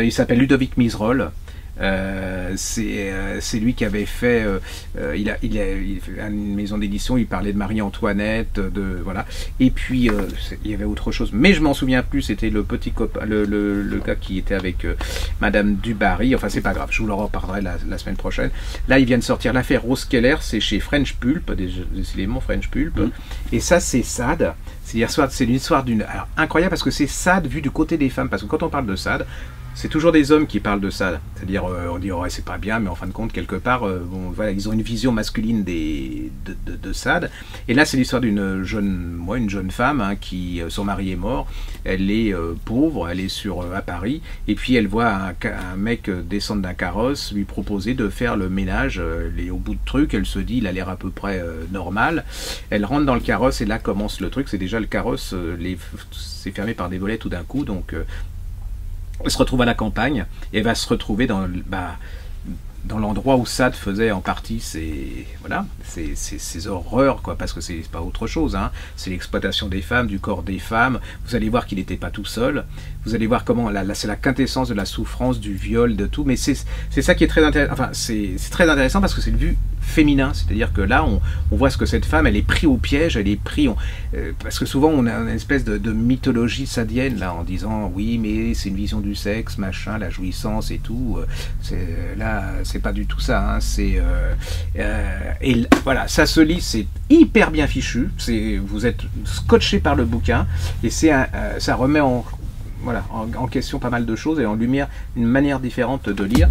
il s'appelle Ludovic Miserol. C'est lui qui avait fait, il a fait une maison d'édition, il parlait de Marie-Antoinette, voilà. Et puis il y avait autre chose, mais je m'en souviens plus. C'était le petit copain, le gars qui était avec Madame Dubarry. Enfin, c'est pas grave, je vous en reparlerai la semaine prochaine. Là, il vient de sortir l'affaire Rose Keller, c'est chez French Pulp, décidément French Pulp. Et ça, c'est Sade. C'est l'histoire d'une, alors incroyable, parce que c'est Sade vu du côté des femmes. Parce que quand on parle de Sade, c'est toujours des hommes qui parlent de ça, c'est-à-dire on dit ouais, c'est pas bien, mais en fin de compte quelque part bon, voilà, ils ont une vision masculine de Sade. Et là c'est l'histoire d'une jeune femme hein, qui son mari est mort, elle est pauvre, elle est à Paris, et puis elle voit un mec descendre d'un carrosse, lui proposer de faire le ménage, elle est au bout de truc, elle se dit il a l'air à peu près normal, elle rentre dans le carrosse et là commence le truc, c'est déjà le carrosse, c'est fermé par des volets tout d'un coup, donc elle se retrouve à la campagne et elle va se retrouver dans l'endroit où Sade faisait en partie ses horreurs, quoi, parce que c'est pas autre chose, hein. C'est l'exploitation des femmes, du corps des femmes. Vous allez voir qu'il n'était pas tout seul. Vous allez voir comment, là c'est la quintessence de la souffrance, du viol, de tout. Mais c'est ça qui est très intéressant. Enfin, c'est très intéressant parce que c'est le vu féminin, c'est-à-dire que là on voit ce que cette femme, elle est prise au piège, elle est prise, parce que souvent on a une espèce de mythologie sadienne là en disant oui mais c'est une vision du sexe, machin, la jouissance et tout, là c'est pas du tout ça, hein, et voilà, ça se lit, c'est hyper bien fichu, vous êtes scotché par le bouquin et ça remet en question pas mal de choses et en lumière une manière différente de lire.